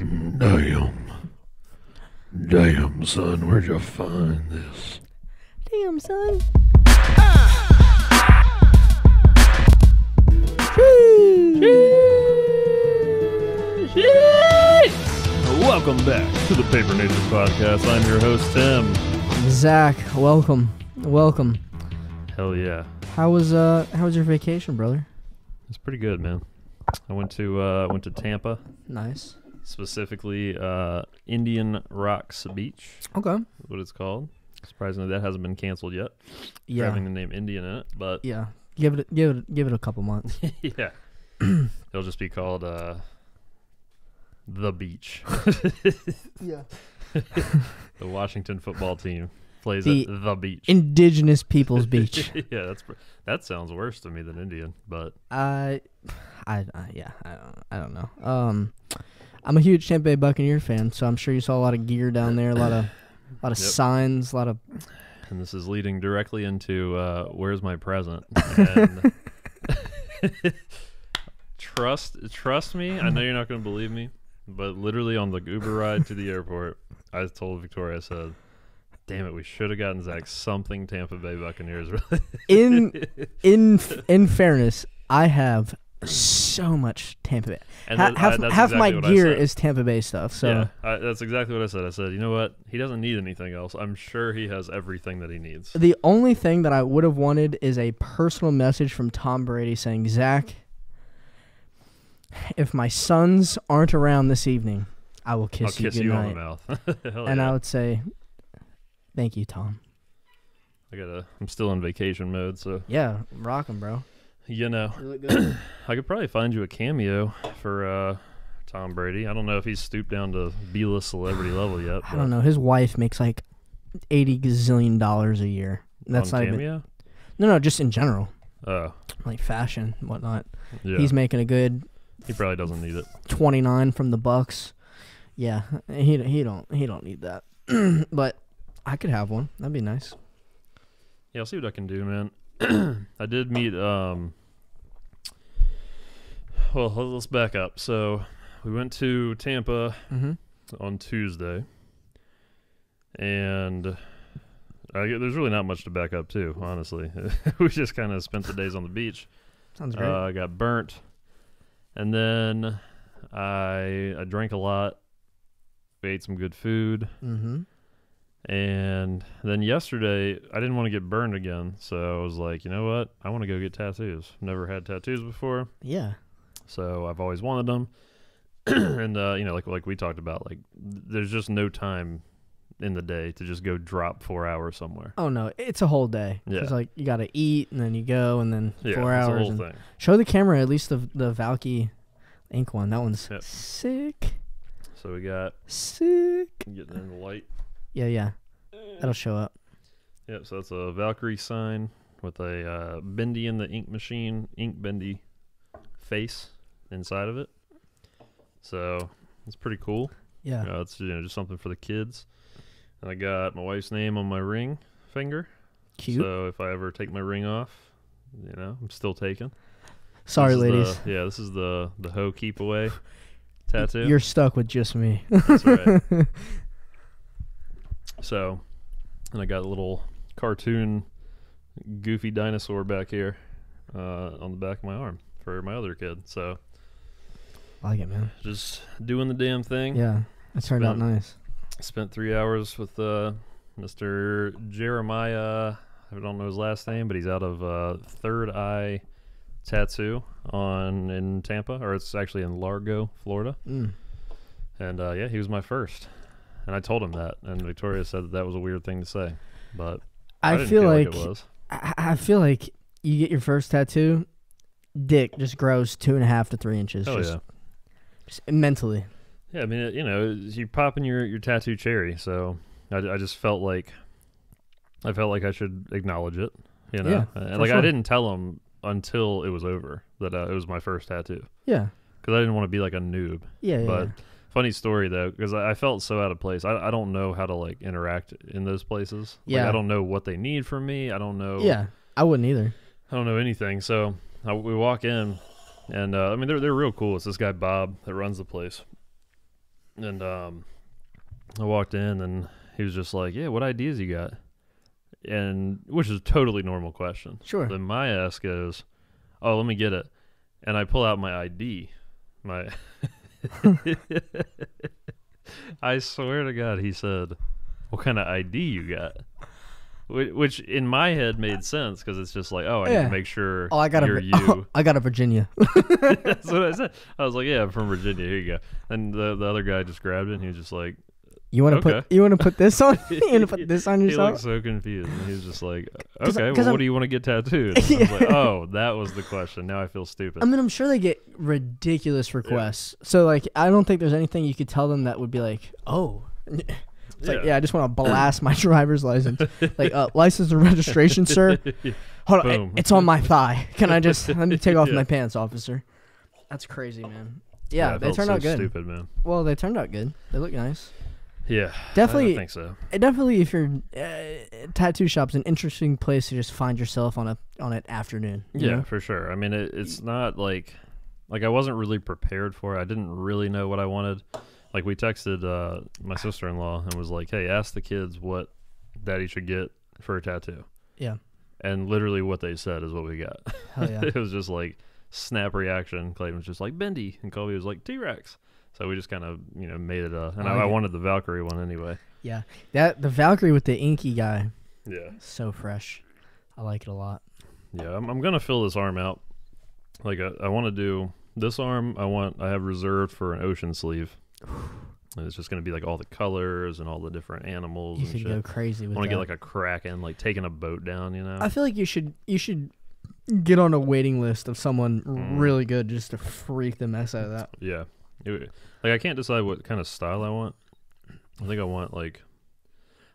Damn. Damn, son, where'd you find this? Damn, son. Welcome back to the Paper Nature Podcast. I'm your host, Tim. Zach, welcome. Hell yeah. How was your vacation, brother? It's pretty good, man. I went to Tampa, Nice. specifically Indian Rocks Beach, Okay. what it's called. Surprisingly, that hasn't been canceled yet. Yeah. Having the name Indian in it, but Yeah. Give it a couple months. yeah, it'll just be called the Beach. Yeah. The Washington football team plays The at the Beach. Indigenous Peoples Beach. Yeah, that sounds worse to me than Indian, but I don't know. I'm a huge Tampa Bay Buccaneer fan, so I'm sure you saw a lot of gear down there, a lot of Yep. signs, a lot of. And this is leading directly into where's my present? And trust me, I know you're not going to believe me, but literally on the Uber ride to the airport, I told Victoria, I said, damn it, we should have gotten Zach something Tampa Bay Buccaneers. In fairness, I have so much Tampa Bay. And Half exactly my what I gear said. is Tampa Bay stuff. So Yeah, that's exactly what I said. I said, you know what? He doesn't need anything else. I'm sure he has everything that he needs. the only thing that I would have wanted is a personal message from Tom Brady saying, Zach, if my sons aren't around this evening, I will I'll kiss you kiss you on the goodnight. mouth. Hell And yeah. I would say, thank you, Tom. I'm still in vacation mode, so Yeah, rockin', bro. you know. You look good. I could probably find you a cameo for Tom Brady. I don't know if he's stooped down to B-list celebrity level yet. I don't know. His wife makes like $80 gazillion a year. That's on not even. cameo? No, just in general, Oh, like fashion and whatnot. yeah. He's making a good He probably doesn't need it. 29 from the Bucks. Yeah, he don't need that. But I could have one. That'd be nice. Yeah, I'll see what I can do, man. I did meet. Well, let's back up. So we went to Tampa Mm-hmm. on Tuesday, and there's really not much to back up to, honestly. We just kind of spent the days on the beach. Sounds great. I got burnt, and then I drank a lot. We ate some good food, Mm-hmm. and then yesterday I didn't want to get burned again, so I was like, you know what? I want to go get tattoos. Never had tattoos before, Yeah. so I've always wanted them. And you know, like we talked about, like there's just no time in the day to just go drop 4 hours somewhere. Oh no, it's a whole day. Yeah. It's like you gotta eat and then you go and then Yeah, 4 it's the hours. whole And thing. show the camera at least the Valky ink one. That one's Yep. sick. So we got Sick. getting in the light. Yeah. That'll show up. Yep. So that's a Valkyrie sign with a Bendy in the ink machine, ink Bendy face inside of it. So it's pretty cool. Yeah. It's just something for the kids. And I got my wife's name on my ring finger. Cute. So if I ever take my ring off, I'm still taken. Sorry, This is ladies. This is the hoe keep away tattoo. You're stuck with just me. That's right. So, and I got a little cartoon goofy dinosaur back here on the back of my arm for my other kid. So I like it, man. just doing the damn thing. Yeah. It turned out nice. Spent 3 hours with Mr. Jeremiah. I don't know his last name, but he's out of Third Eye Tattoo in Tampa, or it's actually in Largo, Florida. Mm. And yeah, he was my first, and I told him that, and Victoria said that was a weird thing to say, but I didn't feel like it was. I feel like you get your first tattoo, dick just grows 2.5 to 3 inches. Oh just, yeah, just mentally. yeah. I mean, you popping your tattoo cherry, so I just felt like I should acknowledge it, Yeah, and for like I sure. didn't tell him until it was over that it was my first tattoo, Yeah. because I didn't want to be like a noob. Yeah. But funny story though, because I felt so out of place. I don't know how to like interact in those places. Like, Yeah. I don't know what they need from me. I don't know. Yeah. I wouldn't either. I don't know anything. So we walk in, and I mean they're real cool. It's this guy Bob that runs the place, And I walked in, and he was just like, "Yeah, what ideas you got?" And which is a totally normal question. Sure. Then my ass goes, "Oh, let me get it," and I pull out my ID. My, I swear to God, he said, "What kind of ID you got?" Which in my head made sense because it's just like, oh, I need to make sure Oh, I got you're a you. I got a Virginia. That's what I said. I was like, yeah, I'm from Virginia. Here you go. And the other guy just grabbed it, and he was just like, You want to put this on? You want to put this on he yourself? looked so confused, and he was just like, 'Cause okay, I'm- what do you want to get tattooed? And I was like, oh, that was the question. Now I feel stupid. I mean, I'm sure they get ridiculous requests. So, like, I don't think there's anything you could tell them that would be like, oh. It's like, yeah, I just want to blast my driver's license. Like, license and registration, sir. Hold on, Boom. it's on my thigh. Can I just, let me take off my pants, officer. That's crazy, man. Yeah, I they felt turned so out good. Stupid, man. Well, they turned out good. They look nice. Yeah, Definitely. I think so. Definitely, if you're tattoo shop's an interesting place to just find yourself on an afternoon. You Yeah, know? for sure. I mean, it's not like I wasn't really prepared for it. I didn't really know what I wanted. Like, we texted my sister-in-law and was like, hey, ask the kids what daddy should get for a tattoo. Yeah. And literally what they said is what we got. Hell yeah. It was just like snap reaction. Clayton was just like Bendy, and Colby was like T-Rex. So we just kind of, made it and I wanted the Valkyrie one anyway. Yeah. The Valkyrie with the inky guy. Yeah. So fresh. I like it a lot. Yeah, I'm going to fill this arm out. Like, I want to do this arm. I have reserved for an ocean sleeve. And it's just going to be like all the colors and all the different animals You and should shit. go crazy with I want that. to get like a kraken, like taking a boat down, I feel like you should get on a waiting list of someone really good just to freak the mess out of that. Yeah. Like, I can't decide what kind of style I want. I think I want like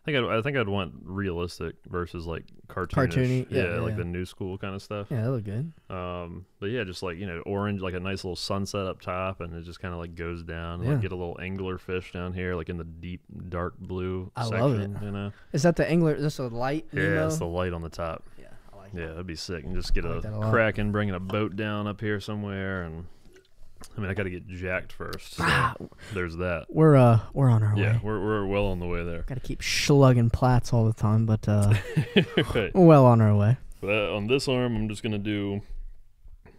I think I'd want realistic versus like cartoonish. Yeah, like the new school kind of stuff. Yeah, that look good. But yeah, just like, orange, like a nice little sunset up top, and it just kind of like goes down. Yeah. Like, get a little angler fish down here, like in the deep dark blue I section. love it. Is that the angler? Is this a light? Yeah, it's the light on the top. Yeah, I like Yeah, that'd be sick. And just get I like that a lot. kraken, bringing a boat down up here somewhere, and I mean, I got to get jacked first. So there's that. We're on our way. Yeah, we're well on the way there. Got to keep slugging plats all the time, but Right. we're well on our way. But on this arm, I'm just gonna do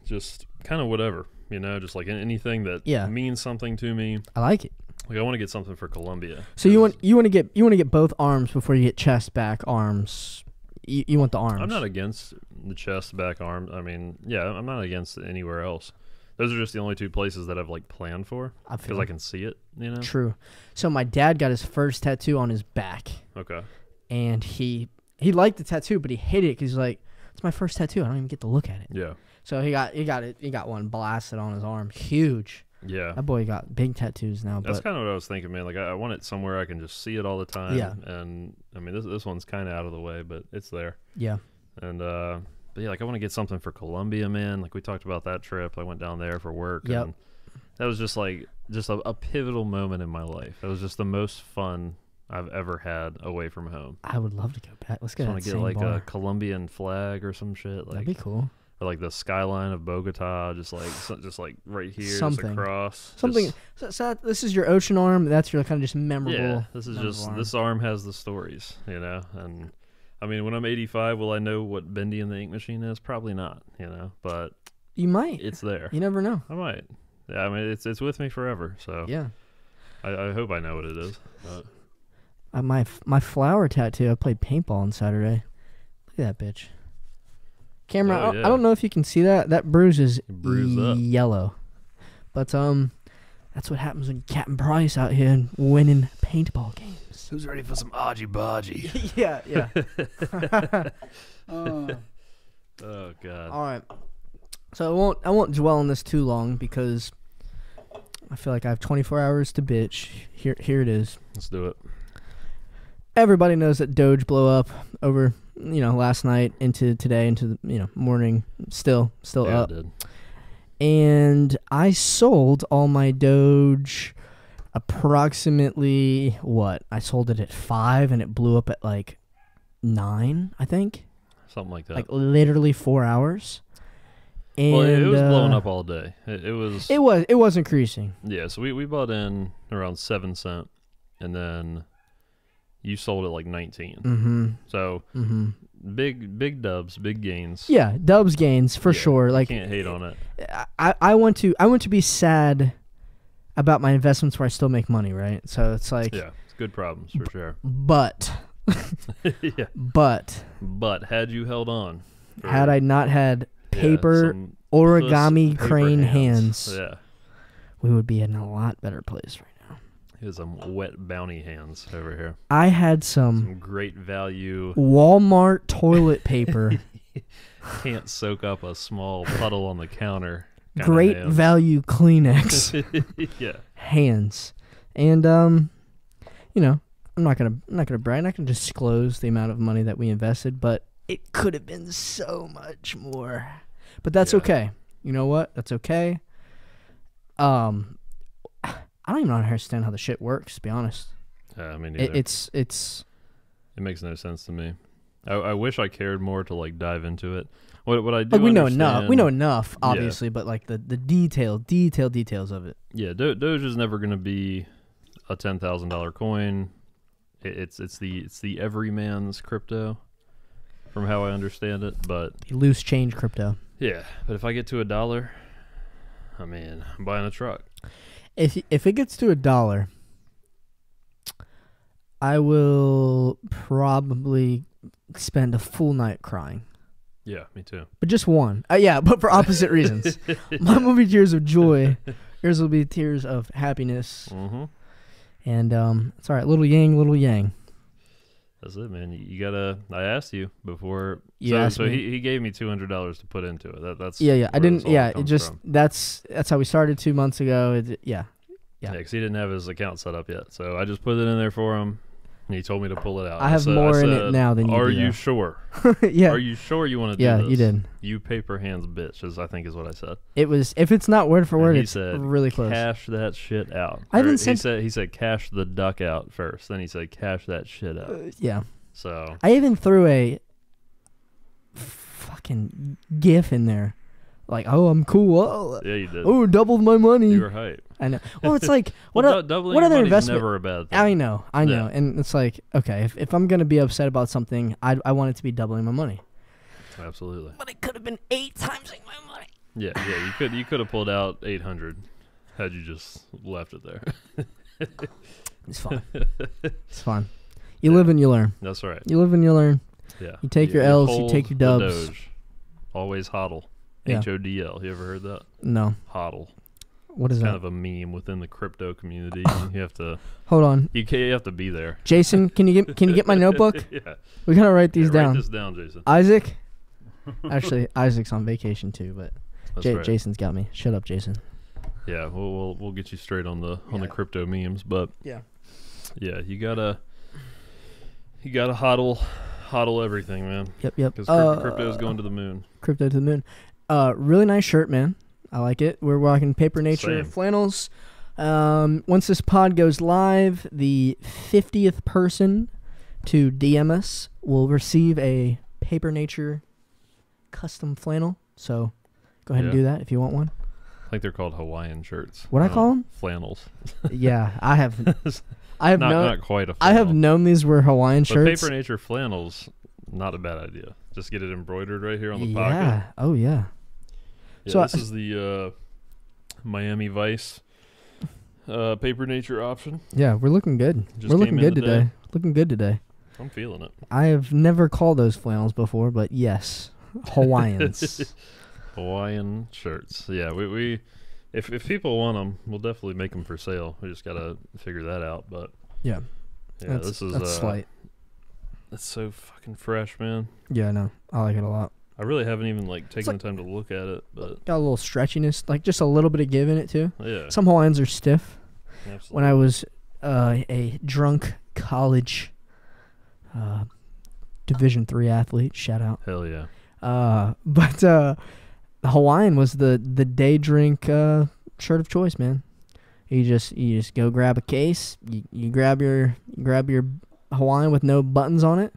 just kind of whatever, just like anything that means something to me. I like it. Like, I want to get something for Columbia. So you want to get both arms before you get chest, back, arms. You want the arms. I'm not against the chest, back, arm. I mean, yeah, I'm not against anywhere else. Those are just the only two places that I've like planned for because I can see it. True. So my dad got his first tattoo on his back. Okay. And he liked the tattoo, but he hated it because he's like, it's my first tattoo. I don't even get to look at it. Yeah. So he got one blasted on his arm, huge. Yeah. That boy got big tattoos now. That's kind of what I was thinking, man. Like, I want it somewhere I can just see it all the time. Yeah. And I mean, this one's kind of out of the way, but it's there. Yeah. And but yeah, like, I want to get something for Columbia, man. Like, we talked about that trip. I went down there for work. Yep. And that was just like a pivotal moment in my life. That was just the most fun I've ever had away from home. I would love to go back. Let's get I want to get like a Colombian flag or some shit. Like, that'd be cool. Or like the skyline of Bogota, just like right here, Something. just across. Something. So this is your ocean arm. That's your kind of just memorable. Yeah, this is just arm. This arm has the stories, And I mean, when I'm 85, will I know what Bendy and the Ink Machine is? Probably not, But you might. It's there. You never know. I might. Yeah, I mean, it's with me forever. So yeah, I hope I know what it is. My flower tattoo. I played paintball on Saturday. Look at that bitch. Camera. Oh, yeah. I don't know if you can see that. That bruise is up. yellow, but that's what happens when you Captain Price out here and winning paintball games. Who's ready for some argy-bargy? yeah. Oh God. All right. So I won't dwell on this too long because I feel like I have 24 hours to bitch. Here it is. Let's do it. Everybody knows that Doge blew up over last night into today into the morning. Still up. It did. And I sold all my Doge approximately I sold it at 5 and it blew up at like 9, I think. Something like that. Like literally 4 hours. And Well, it was blowing up all day. It was. It was increasing. Yeah, so we bought in around 7 cents, and then you sold it like 19. Mm-hmm. So big dubs, big gains. Yeah, dubs gains for sure. Like, can't hate on it. I want to be sad about my investments where I still make money, right? So it's like, Yeah, it's good problems for sure. But Yeah. but Had you held on, had I not had paper some origami paper crane hands, Yeah. we would be in a lot better place right now. Here's some wet bounty hands over here. I had some Great value. Walmart toilet paper. Can't soak up a small puddle on the counter. Great hands. value Kleenex Yeah. hands. And you know, I'm not gonna brag. I'm not gonna disclose the amount of money that we invested, but it could have been so much more. But that's okay. You know what? That's okay. I don't even understand how the shit works, to be honest. I mean, neither. It makes no sense to me. I wish I cared more to like dive into it. What I do like we know understand, enough. We know enough, obviously, but like the details of it. Yeah, Doge is never going to be a $10,000 coin. It's the everyman's crypto, from how I understand it. But Loose change crypto. yeah, but if I get to $1, I mean, I'm buying a truck. If it gets to $1, I will probably spend a full night crying. Yeah, me too. But just one. Yeah, but for opposite reasons. Mine will be tears of joy. Yours will be tears of happiness. Mm-hmm. And it's all right. Little yang. That's it, man. You gotta. I asked you before. You asked me. He gave me $200 to put into it. That's yeah. I didn't. Yeah, it that's how we started 2 months ago. Yeah. Because he didn't have his account set up yet, so I just put it in there for him. And he told me to pull it out. I have more in it now than you do. Are you sure? Yeah. Are you sure you want to do yeah, this? Yeah, you did. You paper hands bitch, I think is what I said. It was, if it's not word for word, He it's said, really close. Cash that shit out. I haven't sent. He said cash the duck out first. Then he said cash that shit out. Yeah. So I even threw a fucking GIF in there. Like, oh, I'm cool. Oh, yeah, you did. Oh, doubled my money. You were hype. I know. Well, it's like, doubling what your other money's investment? never a bad thing. I know. Yeah. And it's like, okay, if I'm going to be upset about something, I want it to be doubling my money. Absolutely. But it could have been 8 times my money. Yeah. You could have pulled out 800 had you just left it there. It's fine. It's fine. You live and you learn. That's right. You live and you learn. Yeah. You take your L's, you hold take your the dubs. Doge. Always hodl. Yeah. HODL. You ever heard that? No. Hodl. What is It's that? kind of a meme within the crypto community. You have to. Hold on. You have to be there. Jason, can you get my notebook? Yeah. We gotta write these down. Write this down, Jason. Isaac. Actually, Isaac's on vacation too, but That's right. Jason's got me. Shut up, Jason. Yeah, we'll get you straight on the crypto memes, but yeah, you gotta hodl everything, man. Yep. Because crypto's going to the moon. Crypto to the moon. Really nice shirt, man. I like it. We're rocking Paper Nature Same. flannels. Once this pod goes live, the 50th person to DM us will receive a Paper Nature custom flannel. So go ahead and do that if you want one. I think they're called Hawaiian shirts. What I call them? Flannels. Yeah, I have not quite a flannel. I have known these were Hawaiian But shirts. Paper Nature flannels, not a bad idea. Just get it embroidered right here on the Yeah. pocket. Oh yeah. Yeah, So this is the Miami Vice Paper Nature option. Yeah, we're looking good. Just We're looking came in good today. Looking good today. I'm feeling it. I have never called those flannels before, but yes, Hawaiians. Hawaiian shirts. Yeah, we if people want them, we'll definitely make them for sale. We just gotta figure that out. But Yeah, this is that's slight. It's so fucking fresh, man. Yeah, I know. I like it a lot. I really haven't even taken the time to look at it, but Got a little stretchiness, like just a little bit of give in it too. yeah, Some Hawaiians are stiff. absolutely. When I was a drunk college Division III athlete, shout out. Hell yeah. But Hawaiian was the day drink shirt of choice, man. You just go grab a case. You grab your Hawaiian with no buttons on it.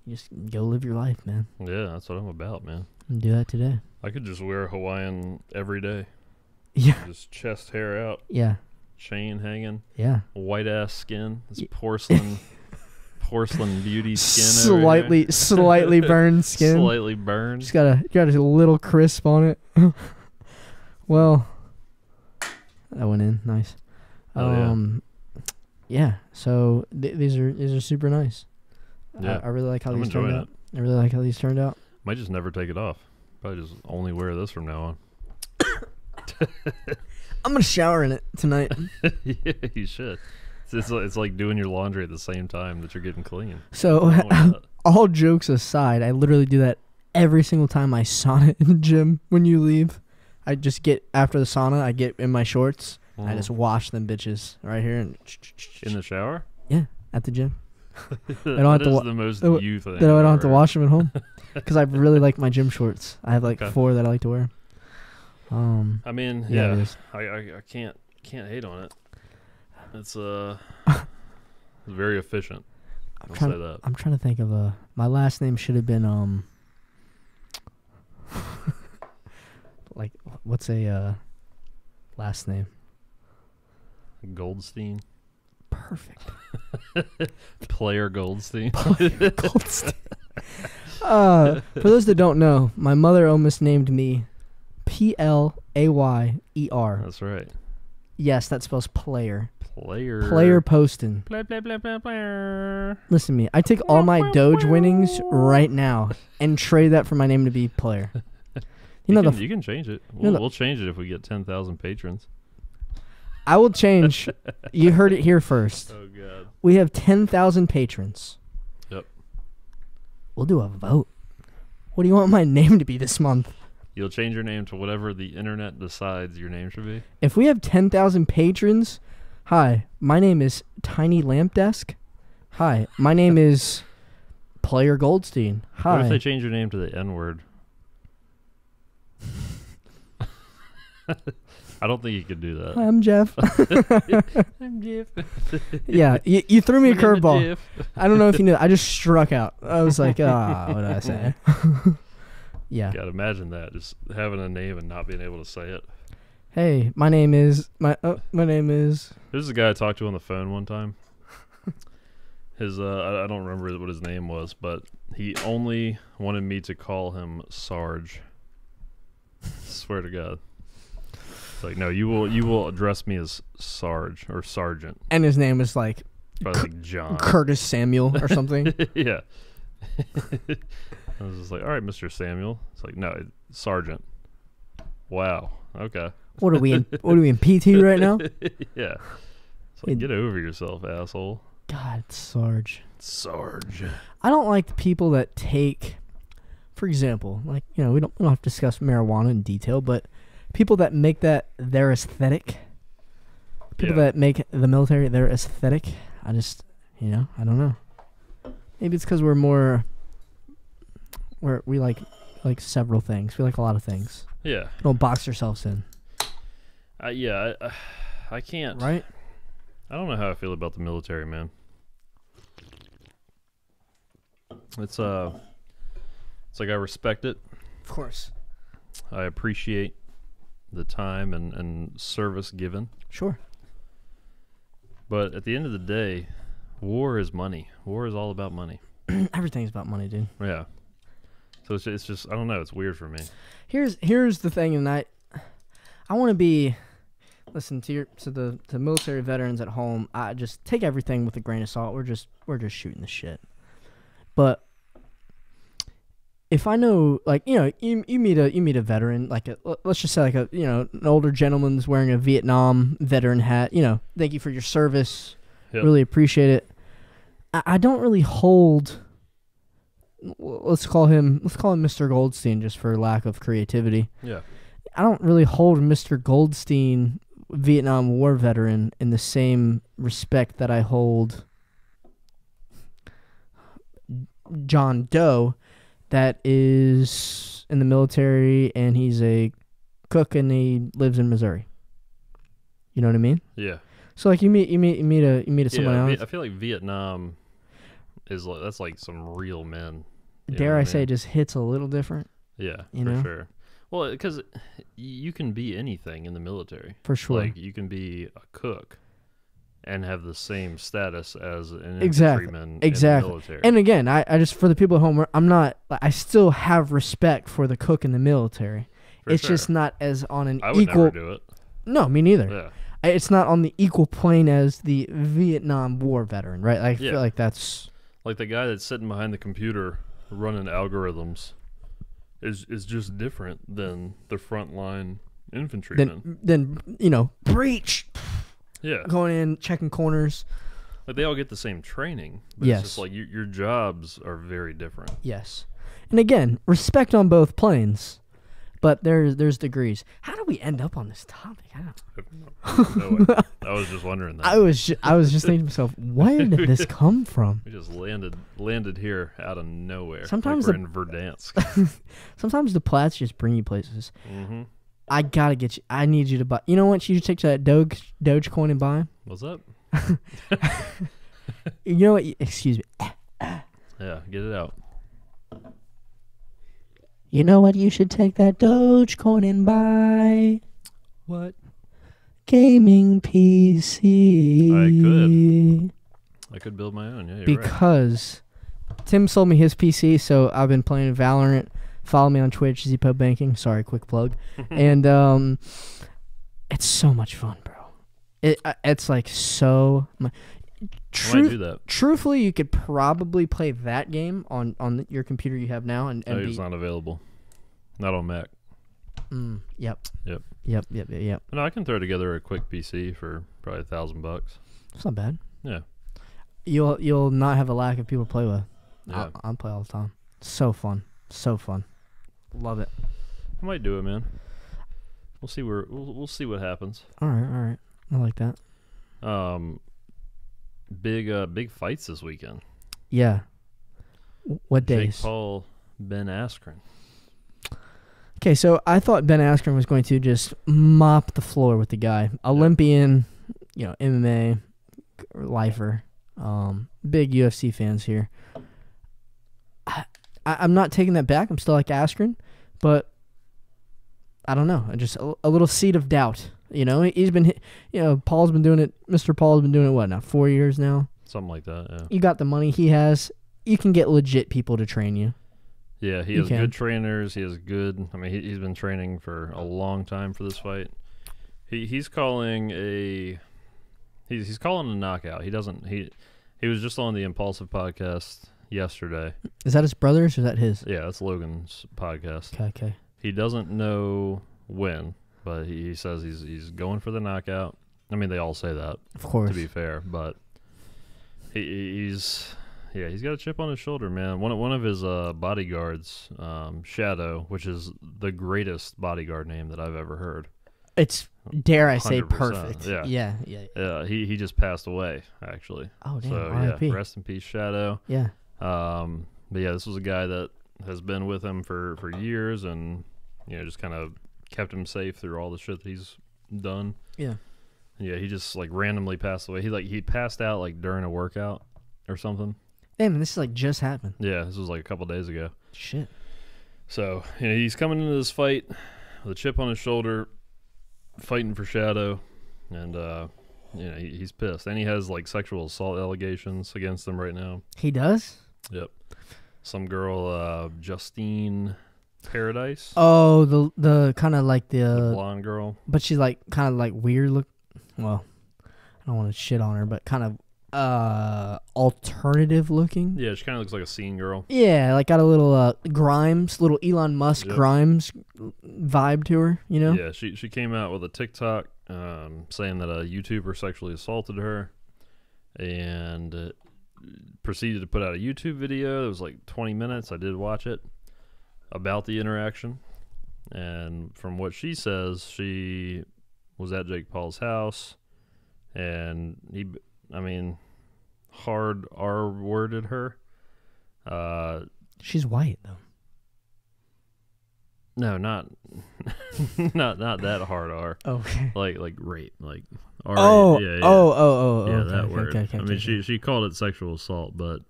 You just go live your life, man. Yeah, that's what I'm about, man. And do that today. I could just wear a Hawaiian every day. Yeah. Just chest hair out, Yeah. chain hanging, Yeah. white ass skin. This porcelain beauty skin. over here. Slightly burned skin. Slightly burned. Just got a little crisp on it. Well, that went in nice. Yeah. So these are super nice. Yeah. I really like how I'm these turned enjoying out. I really like how these turned out. Might just never take it off. Probably just only wear this from now on. I'm gonna shower in it tonight. Yeah, you should. It's like doing your laundry at the same time that you're getting clean. So, all jokes aside, I literally do that every single time I sauna in the gym. When you leave, I just get after the sauna. I get in my shorts. I just wash them bitches right here and in the shower. Yeah, at the gym. I don't have to. The most you thing. Then I don't have to wash them at home because I really like my gym shorts. I have like 4 that I like to wear. I mean, yeah, I I can't hate on it. It's very efficient. I'll say that. I'm trying to think of my last name should have been like what's a last name? Goldstein. Perfect. Player Goldstein. Player Goldstein. For those that don't know, my mother almost named me Player. That's right. Yes, that spells player. Player Poston. Blah, blah, blah, blah, blah. Listen to me. I take all my Doge winnings right now and trade that for my name to be player. You can change it. We'll change it if we get 10,000 patrons. I will change. You heard it here first. Oh, God. We have 10,000 patrons. Yep. We'll do a vote. What do you want my name to be this month? You'll change your name to whatever the internet decides your name should be. If we have 10,000 patrons, hi, my name is Tiny Lamp Desk. Hi, my name is Player Goldstein. Hi. What if they change your name to the N-word? I don't think you could do that. Hi, I'm Jeff. I'm Jeff. Yeah, you threw me a curveball. I don't know if you knew. I just struck out. I was like, what did I say? Yeah. God, imagine that. Just having a name and not being able to say it. Hey, my name is my name is. There's a guy I talked to on the phone one time. His I don't remember what his name was, but he only wanted me to call him Sarge. Swear to God. It's like, no, you will address me as Sarge or Sergeant. And his name is like probably like John Curtis Samuel or something. Yeah. I was just like, all right, Mr. Samuel. It's like, no, Sergeant. Wow. Okay. What are we in PT right now? Yeah. It's like, get over yourself, asshole. God, Sarge. Sarge. I don't like the people that take, for example, like, we don't have to discuss marijuana in detail, but people that make that their aesthetic, people that make the military their aesthetic, I just, I don't know. Maybe it's because we like several things. We like a lot of things. Yeah. We don't box ourselves in. I can't. Right? I don't know how I feel about the military, man. It's like I respect it. Of course. I appreciate the time and service given. Sure. But at the end of the day, war is money. War is all about money. Everything's about money, dude. Yeah. So it's just I don't know. It's weird for me. Here's the thing, and I want to be. Listen to the military veterans at home. I just take everything with a grain of salt. We're just shooting the shit. But if I know, like, you meet a veteran, like let's just say like an older gentleman's wearing a Vietnam veteran hat. Thank you for your service. Yep. Really appreciate it. I don't really hold. Let's call him Mr. Goldstein just for lack of creativity. Yeah. I don't really hold Mr. Goldstein, Vietnam War veteran, in the same respect that I hold John Doe, that is in the military and he's a cook and he lives in Missouri. You know what I mean? Yeah. So like you meet someone else. I feel like Vietnam that's like some real men. Dare I say, just hits a little different. Yeah, you for know? sure. Well, because you can be anything in the military. For sure. Like, you can be a cook and have the same status as an Exactly. infantryman Exactly. in the military. And again, I just, for the people at home, I'm not, I still have respect for the cook in the military. For It's sure. just not as on an I would equal. never do it. No, me neither. Yeah. It's not on the equal plane as the Vietnam War veteran, right? I Yeah. feel like that's Like, the guy that's sitting behind the computer running algorithms is just different than the frontline infantryman. then breach, Yeah. going in, checking corners. Like, they all get the same training. But Yes. It's just like your jobs are very different. Yes, and again, respect on both planes, but there's degrees. How do we end up on this topic? I don't. No way. I was just wondering that. I was just thinking to myself, where did this come from? We just landed here out of nowhere. Sometimes like we're in Verdansk. Sometimes the plats just bring you places. Mm-hmm. I gotta get you. I need you to buy. You know what? You should take to that Dogecoin and buy. What's up? You know what? Excuse me. Yeah, get it out. You know what? You should take that Dogecoin and buy. What? Gaming PC. I could build my own. Yeah, you're right. Because Tim sold me his PC, so I've been playing Valorant. Follow me on Twitch, Zpo Banking. Sorry, quick plug. And it's so much fun, bro. It's like so. I might do that. Truthfully, you could probably play that game on your computer you have now, and It's not available. Not on Mac. Yep. Yep. Yep. No, I can throw together a quick PC for probably $1,000. It's not bad. Yeah. You'll not have a lack of people to play with. Yeah. I'll play all the time. So fun. Love it. I might do it, man. We'll see we'll see what happens. All right. I like that. Big fights this weekend. Yeah. What Jake days? Paul, Ben Askren. Okay, so I thought Ben Askren was going to just mop the floor with the guy. Olympian, MMA, lifer. Big UFC fans here. I'm not taking that back. I'm still like Askren, but I don't know. Just a little seed of doubt. He's been, Paul's been doing it. Mr. Paul's been doing it, what now, 4 years now? Something like that, yeah. You got the money he has. You can get legit people to train you. Yeah, he has good trainers. He has good. I mean, he's been training for a long time for this fight. He's calling he's calling a knockout. He doesn't. He was just on the Impulsive podcast yesterday. Is that his brother's or is that his? Yeah, that's Logan's podcast. Okay. He doesn't know when, but he says he's going for the knockout. I mean, they all say that, Of course. to be fair, but he's got a chip on his shoulder, man. One of his bodyguards, Shadow, which is the greatest bodyguard name that I've ever heard. It's, dare I say, 100%, perfect. yeah. Yeah. He just passed away, actually. Oh, damn. So R.I.P. yeah, rest in peace, Shadow. Yeah. But yeah, this was a guy that has been with him for years, and just kind of kept him safe through all the shit that he's done. Yeah. And yeah, he just like randomly passed away. He passed out like during a workout or something. Damn, this is like just happened. Yeah, this was like a couple days ago. Shit. So he's coming into this fight with a chip on his shoulder, fighting for Shadow, and he's pissed. And he has like sexual assault allegations against him right now. He does? Yep. Some girl, Justine Paradise. Oh, the kind of like The blonde girl. but she's like kind of like weird look. Well, I don't want to shit on her, but kind of alternative looking. Yeah, she kind of looks like a scene girl. Yeah, like got a little Grimes, little Elon Musk Yep. Grimes vibe to her, Yeah, she came out with a TikTok saying that a YouTuber sexually assaulted her, and proceeded to put out a YouTube video. It was like 20 minutes. I did watch it, about the interaction. And from what she says, she was at Jake Paul's house, and he, hard R-worded her. She's white though. No, not not that hard R. Okay. Like rape, like R. Oh, yeah. oh. Yeah, Okay, that okay, word. okay, She called it sexual assault, but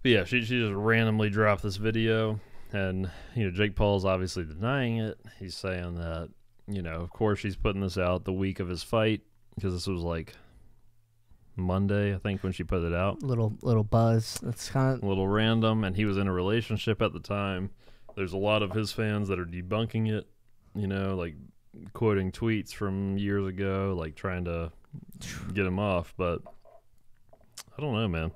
yeah, she just randomly dropped this video, And, Jake Paul's obviously denying it. He's saying that, of course he's putting this out the week of his fight because this was like Monday, I think, when she put it out. Little buzz. That's kind of A little random, and he was in a relationship at the time. There's a lot of his fans that are debunking it, like quoting tweets from years ago, like trying to get him off. But I don't know, man.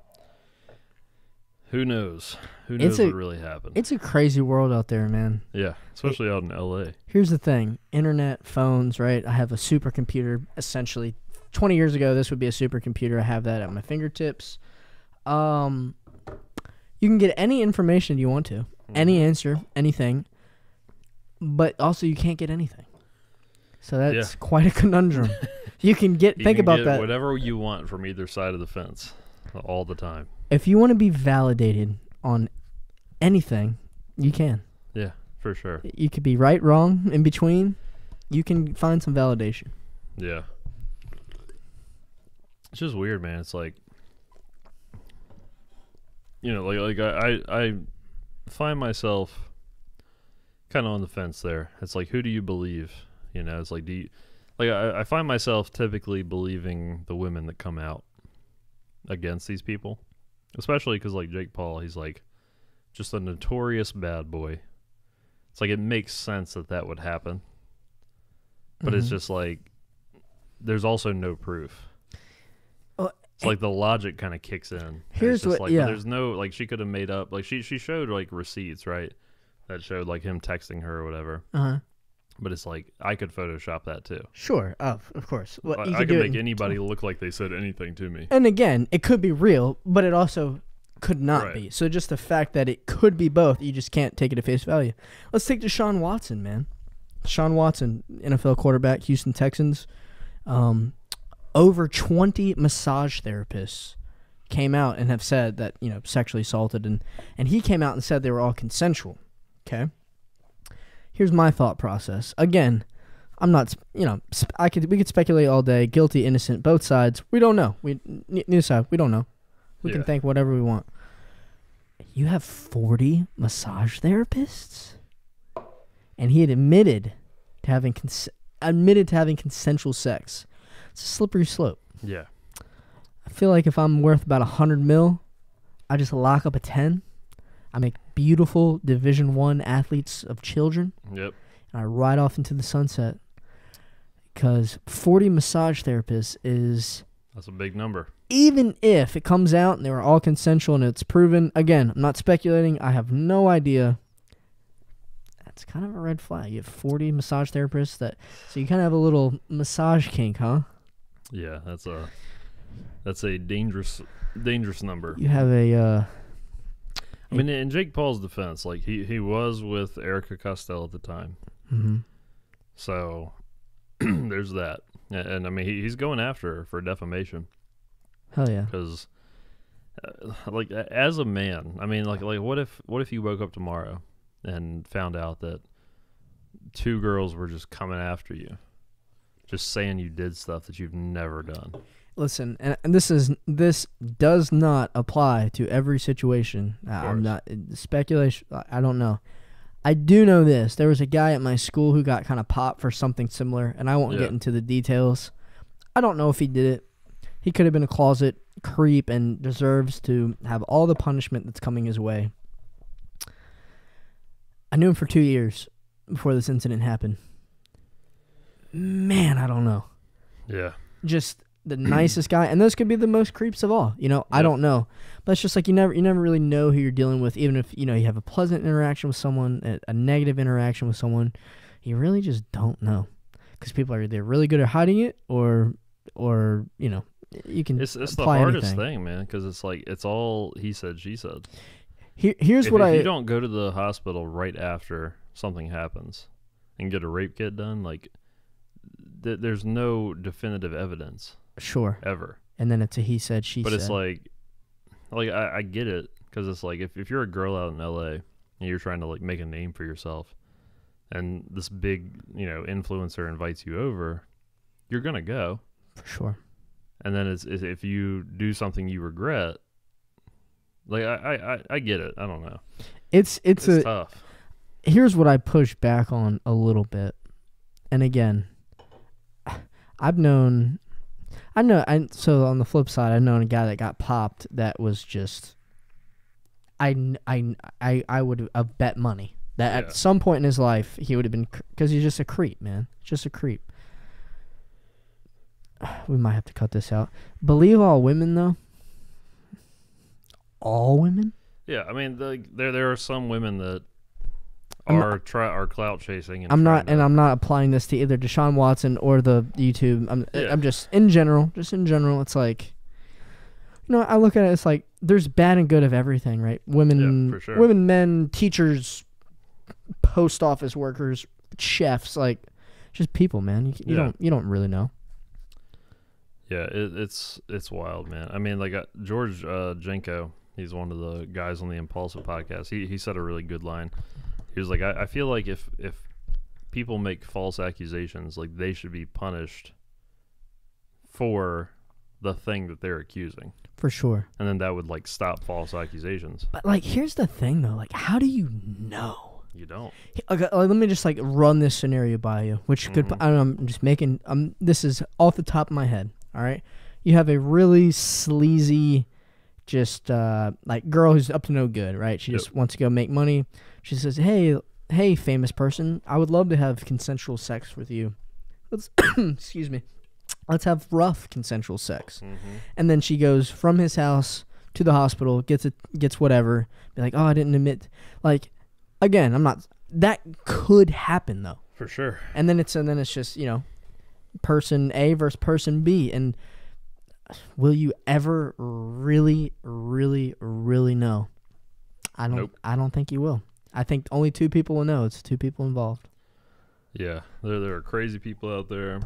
Who knows? Who knows what really happened? It's a crazy world out there, man. Yeah, especially out in L.A. Here's the thing. Internet, phones, right? I have a supercomputer, essentially. 20 years ago, this would be a supercomputer. I have that at my fingertips. You can get any information you want to. Any answer, anything. But also, you can't get anything. So that's quite a conundrum. You can think about that. Whatever you want from either side of the fence all the time. If you want to be validated on anything, you can. Yeah, for sure. You could be right, wrong, in between. You can find some validation. Yeah. It's just weird, man. It's like, I find myself kind of on the fence there. It's like, who do you believe? It's like, I find myself typically believing the women that come out against these people. Especially because, like, Jake Paul, he's, like, just a notorious bad boy. It's like it makes sense that would happen. But it's just, like, there's also no proof. Well, it's like the logic kind of kicks in. Here's what, like, there's no, like, she could have made up, like, she showed, like, receipts, right? That showed, like, him texting her or whatever. Uh-huh. But it's like, I could Photoshop that, too. Sure, of course. Well, I could make anybody look like they said anything to me. And again, it could be real, but it also could not be. So just the fact that it could be both, you just can't take it at face value. Let's take Deshaun Watson, man. Deshaun Watson, NFL quarterback, Houston Texans. Over 20 massage therapists came out and have said that, sexually assaulted. And he came out and said they were all consensual. Okay? Here's my thought process. Again, I'm not, we could speculate all day, guilty, innocent, both sides. We don't know. Neither side, we don't know. We can think whatever we want. You have 40 massage therapists? And he had admitted to having consensual sex. It's a slippery slope. Yeah. I feel like if I'm worth about $100 million, I just lock up a 10. I make beautiful Division I athletes of children. Yep. And I ride off into the sunset. Because 40 massage therapists is... That's a big number. Even if it comes out and they were all consensual and it's proven, again, I'm not speculating. I have no idea. That's kind of a red flag. You have 40 massage therapists so you kind of have a little massage kink, huh? Yeah, that's a dangerous number. You have a I mean, in Jake Paul's defense, like he was with Erica Costello at the time. Mm-hmm. So there's that. And I mean, he's going after her for defamation. Hell yeah. Because like as a man, I mean, like what if you woke up tomorrow and found out that 2 girls were just coming after you, just saying you did stuff that you've never done? Listen, and this does not apply to every situation. I'm not speculation. I don't know. I do know this. There was a guy at my school who got kind of popped for something similar, and I won't get into the details. I don't know if he did it. He could have been a closet creep and deserves to have all the punishment that's coming his way. I knew him for 2 years before this incident happened. Man, I don't know. Yeah. Just the nicest guy, and those could be the most creeps of all. I don't know, but it's just like you never really know who you're dealing with. Even if you have a pleasant interaction with someone, a negative interaction with someone, you really just don't know, because people are either really good at hiding it, or you can. It's the hardest thing, man, because it's like it's all he said, she said. Here's if you don't go to the hospital right after something happens and get a rape kit done, like there's no definitive evidence. Sure. Ever. And then it's a he said, she said. But it's like I get it, because it's like if you're a girl out in L.A. and you're trying to like make a name for yourself, and this big influencer invites you over, you're gonna go for sure. And then it's if you do something you regret, like I get it. I don't know. It's tough. here's what I push back on a little bit. And again, so on the flip side, I've known a guy that got popped that was just, I would have bet money that at some point in his life he would have been, because he's just a creep, man. Just a creep. We might have to cut this out. Believe all women, though? All women? Yeah, I mean, there are some women that are clout chasing. And I'm not applying this to either Deshaun Watson or the YouTube. I'm just in general. It's like, I look at it. It's like there's bad and good of everything, right? Women, for sure. Women, men, teachers, post office workers, chefs, like just people, man. You don't really know. Yeah, it's wild, man. I mean, like George Jenko, he's one of the guys on the Impulsive podcast. He said a really good line. He was like, I feel like if people make false accusations, like they should be punished for the thing that they're accusing. For sure. And then that would like stop false accusations. But like, here's the thing though. Like, how do you know? You don't. Okay, let me just like run this scenario by you, which could, I don't know, I'm just making, this is off the top of my head. All right. You have a really sleazy, just like girl who's up to no good, right? She just wants to go make money. She says, hey, famous person, I would love to have consensual sex with you. Let's excuse me. Let's have rough consensual sex. Mm-hmm. And then she goes from his house to the hospital, gets whatever. Be like, oh, I didn't admit. Like, again, I'm not. That could happen though. For sure. And then it's just person A versus person B, and will you ever really, really, really know? Nope. I don't think you will. I think only two people will know. It's two people involved. Yeah, there are crazy people out there.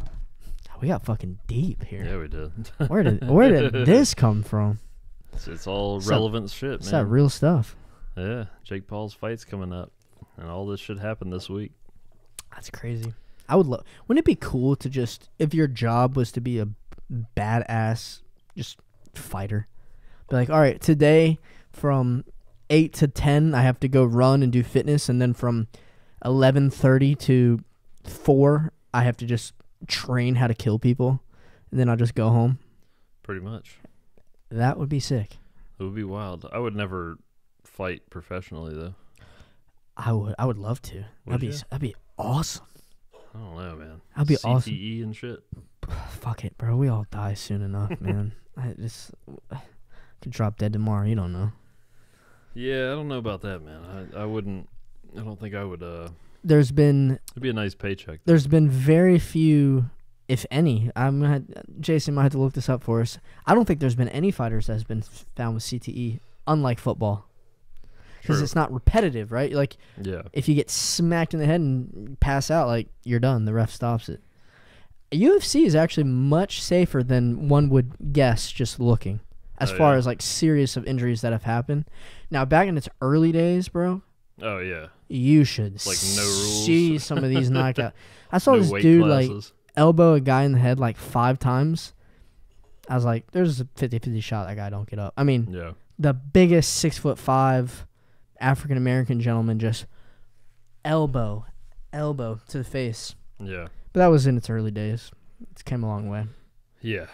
We got fucking deep here. Yeah, we did. Where did this come from? It's all relevant shit, man. It's that real stuff. Yeah, Jake Paul's fight's coming up, and all this should happen this week. That's crazy. I would love. Wouldn't it be cool to just, if your job was to be a badass just fighter, be like, all right, today from 8 to 10, I have to go run and do fitness, and then from 11:30 to 4, I have to just train how to kill people, and then I'll just go home. Pretty much. That would be sick. It would be wild. I would never fight professionally though. I would love to. That'd be awesome. I don't know, man. That'd be CTE awesome. and shit. Fuck it, bro. We all die soon enough, man. I could drop dead tomorrow. You don't know. Yeah, I don't know about that, man. I wouldn't. I don't think I would. It'd be a nice paycheck. There's been very few, if any. Jason might have to look this up for us. I don't think there's been any fighters that's been found with CTE, unlike football, because it's not repetitive, right? Like, if you get smacked in the head and pass out, like you're done. The ref stops it. UFC is actually much safer than one would guess just looking, as far as like serious of injuries that have happened. Now, back in its early days, bro. Oh yeah. You should like no rules. See some of these knockouts. I saw this dude like elbow a guy in the head like 5 times. I was like, there's a 50-50 shot that guy don't get up. I mean, the biggest 6'5" African American gentleman just elbow to the face. Yeah. But that was in its early days. It came a long way. Yeah.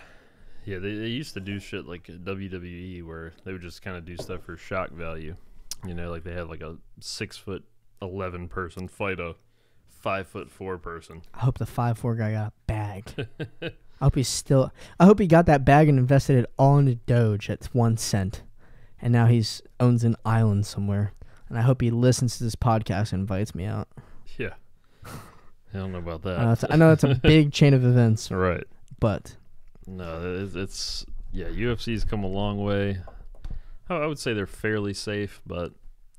Yeah, they used to do shit like WWE where they would just kind of do stuff for shock value. Like they had like a 6'11" person fight a 5'4" person. I hope the 5'4" guy got bagged. I hope he got that bag and invested it all into Doge at 1 cent. And now owns an island somewhere. And I hope he listens to this podcast and invites me out. Yeah. I don't know about that. I know it's a big chain of events. Right. But. No, it's UFC's come a long way. I would say they're fairly safe, but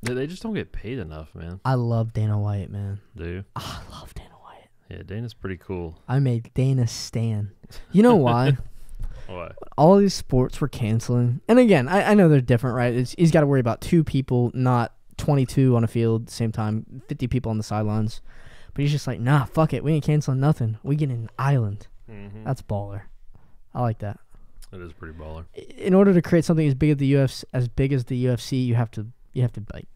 they just don't get paid enough, man. I love Dana White, man. Do you? I love Dana White. Yeah, Dana's pretty cool. I made Dana stan. You know why? Why? All these sports were canceling. And again, I know they're different, right? He's got to worry about 2 people, not 22 on a field at the same time, 50 people on the sidelines. But he's just like, nah, fuck it. We ain't canceling nothing. We get an island. Mm-hmm. That's baller. I like that. It is pretty baller. In order to create something as big as the UFC, you have to like,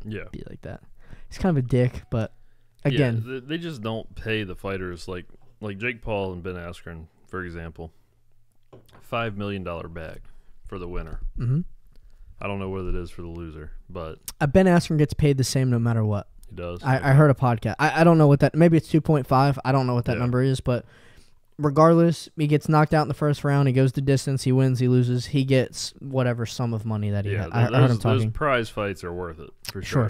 be like that. he's kind of a dick, but again, yeah, they just don't pay the fighters like Jake Paul and Ben Askren, for example. $5 million bag for the winner. mm-hmm. I don't know what it is for the loser, but Ben Askren gets paid the same no matter what. he does. I heard a podcast. I don't know what that. Maybe it's 2.5. I don't know what that number is, but regardless, he gets knocked out in the first round. He goes the distance. He wins. He loses. He gets whatever sum of money that he had. I heard him talking. Those prize fights are worth it for Sure.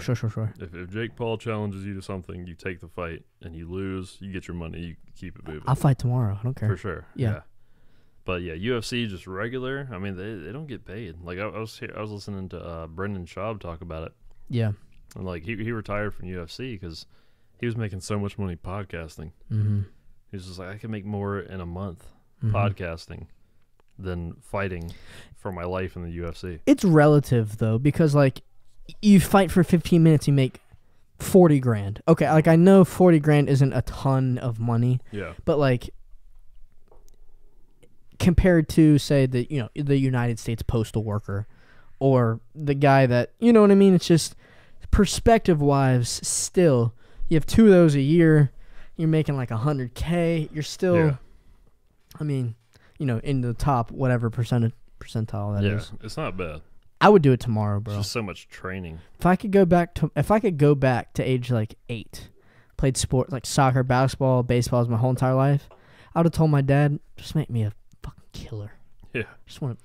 If Jake Paul challenges you to something, you take the fight, and you lose, you get your money. You keep it moving. I'll fight tomorrow. I don't care. For sure. Yeah. But yeah, UFC just regular. I mean, they don't get paid. Like I was listening to Brendan Schaub talk about it. Yeah. And like he retired from UFC because he was making so much money podcasting. Mm-hmm. He was just like, I can make more in a month Mm-hmm. podcasting than fighting for my life in the UFC. It's relative though, because like you fight for 15 minutes, you make 40 grand. Okay, like I know 40 grand isn't a ton of money. Yeah. But like compared to say the United States postal worker or the guy that, you know what I mean? It's just perspective wise, still you have 2 of those a year. You're making like $100K. You're still, I mean, in the top whatever percentile that is. Yeah, it's not bad. I would do it tomorrow, bro. It's just so much training. If I could go back to age like 8, played sport like soccer, basketball, baseball my whole entire life, I would have told my dad, just make me a fucking killer. Yeah. Just want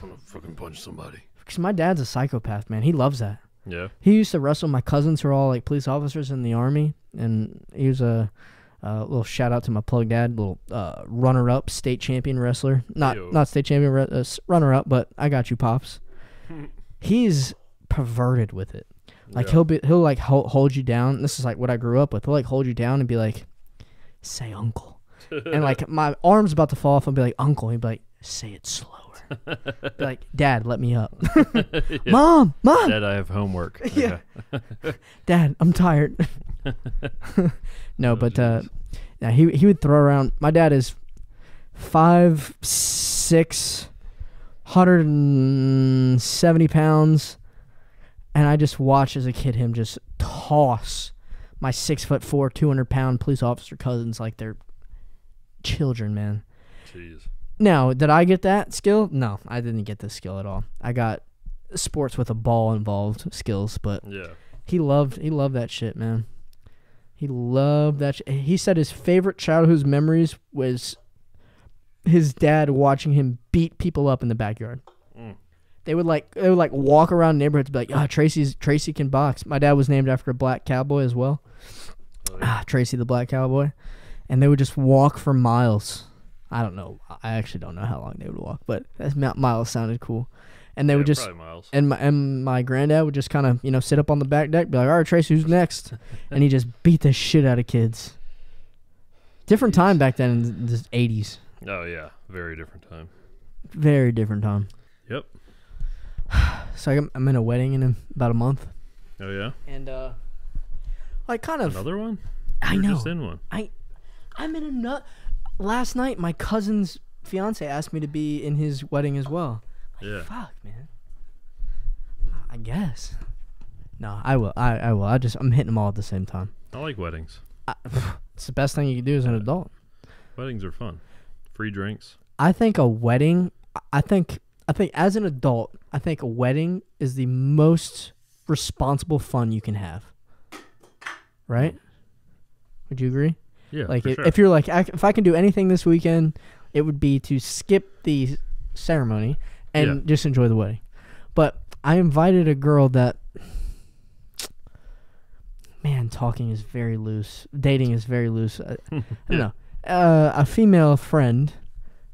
to fucking punch somebody. Because my dad's a psychopath, man. He loves that. Yeah. He used to wrestle my cousins who are all like police officers in the Army, and he was a little shout out to my plug dad, little runner-up state champion wrestler. Not state champion, runner-up, but I got you, pops. He's perverted with it. Like he'll like hold you down. This is like what I grew up with. He'll like hold you down and be like, "Say uncle," and like my arm's about to fall off. I'll be like, "Uncle." He'd be like, "Say it slower." Be like, "Dad, let me up." Yeah. Mom. Dad, I have homework. Yeah. Dad, I'm tired. No, but yeah, he would throw around. My dad is 5'6", 170 pounds, and I just watched as a kid him just toss my 6'4", 200-pound police officer cousins like they're children, man. Jeez. Now, did I get that skill? No, I didn't get this skill at all. I got sports with a ball involved skills, but he loved that shit, man. He loved that shit. He said his favorite childhood memories was his dad watching him beat people up in the backyard. Mm. They would walk around neighborhoods and be like, Tracy can box. My dad was named after a black cowboy as well. Oh, yeah. Tracy the Black Cowboy. And they would just walk for miles. I don't know. I actually don't know how long they would walk, but miles sounded cool. And they would just, and my granddad would just kind of, sit up on the back deck, be like, "All right, Tracy, who's next?" And he just beat the shit out of kids. Different time back then in the 80s. Oh, yeah. Very different time. Very different time. Yep. So I'm in a wedding in about a month. Oh, yeah? And, I kind of... Another one? I know. You're just in one. I'm in another... Last night, my cousin's fiance asked me to be in his wedding as well. Like, fuck, man. I guess. No, I will. I will. I'm hitting them all at the same time. I like weddings. It's the best thing you can do as an adult. Weddings are fun. Free drinks. I think a wedding, I think as an adult, I think a wedding is the most responsible fun you can have. Right? Would you agree? Yeah, like for sure. If you're like, if I can do anything this weekend, it would be to skip the ceremony and just enjoy the wedding. But I invited a girl that, man, talking is very loose. Dating is very loose. I don't know. A female friend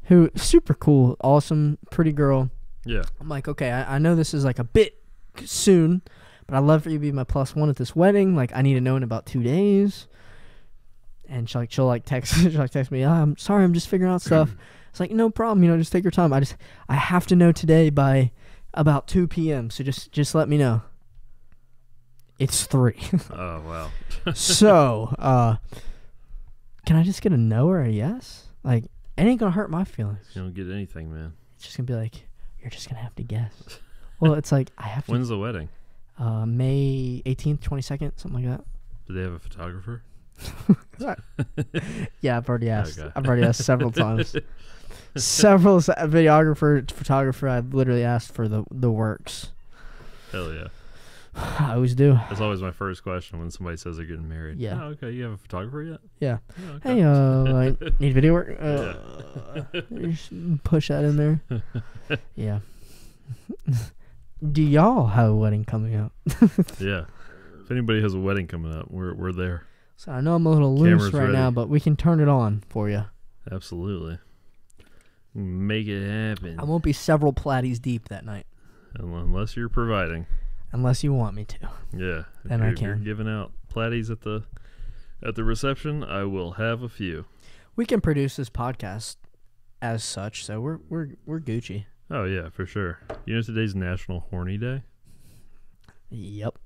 who, super cool, awesome, pretty girl. Yeah. I'm like, okay, I know this is like a bit soon, but I'd love for you to be my +1 at this wedding. Like, I need to know in about 2 days. And she'll text me, I'm sorry, I'm just figuring out stuff. It's like, no problem, just take your time. I have to know today by about 2 p.m. So just let me know. It's 3. Oh, wow. So, can I just get a no or a yes? Like, it ain't gonna hurt my feelings. You don't get anything, man. It's just gonna be like, you're just gonna have to guess. Well, it's like, I have to. When's the wedding? May 18th, 22nd, something like that. Do they have a photographer? Yeah, I've already asked. Okay. I've already asked several times. Several videographer, photographer. I've literally asked for the works. Hell yeah. I always do. That's always my first question when somebody says they're getting married. Yeah. Oh, okay. You have a photographer yet? Yeah. Oh, okay. Hey, like, need video work? Yeah. Just push that in there. Yeah. Do y'all have a wedding coming up? Yeah. If anybody has a wedding coming up, we're there. So I know I'm a little loose Camera's right now, ready. but we can turn it on for you. Absolutely. Make it happen. I won't be several platies deep that night, Unless you're providing. unless you want me to. Yeah. Then I If you're can. giving out platies at the reception, I will have a few. We can produce this podcast as such, so we're Gucci. Oh yeah, for sure. You know today's National Horny Day? Yep.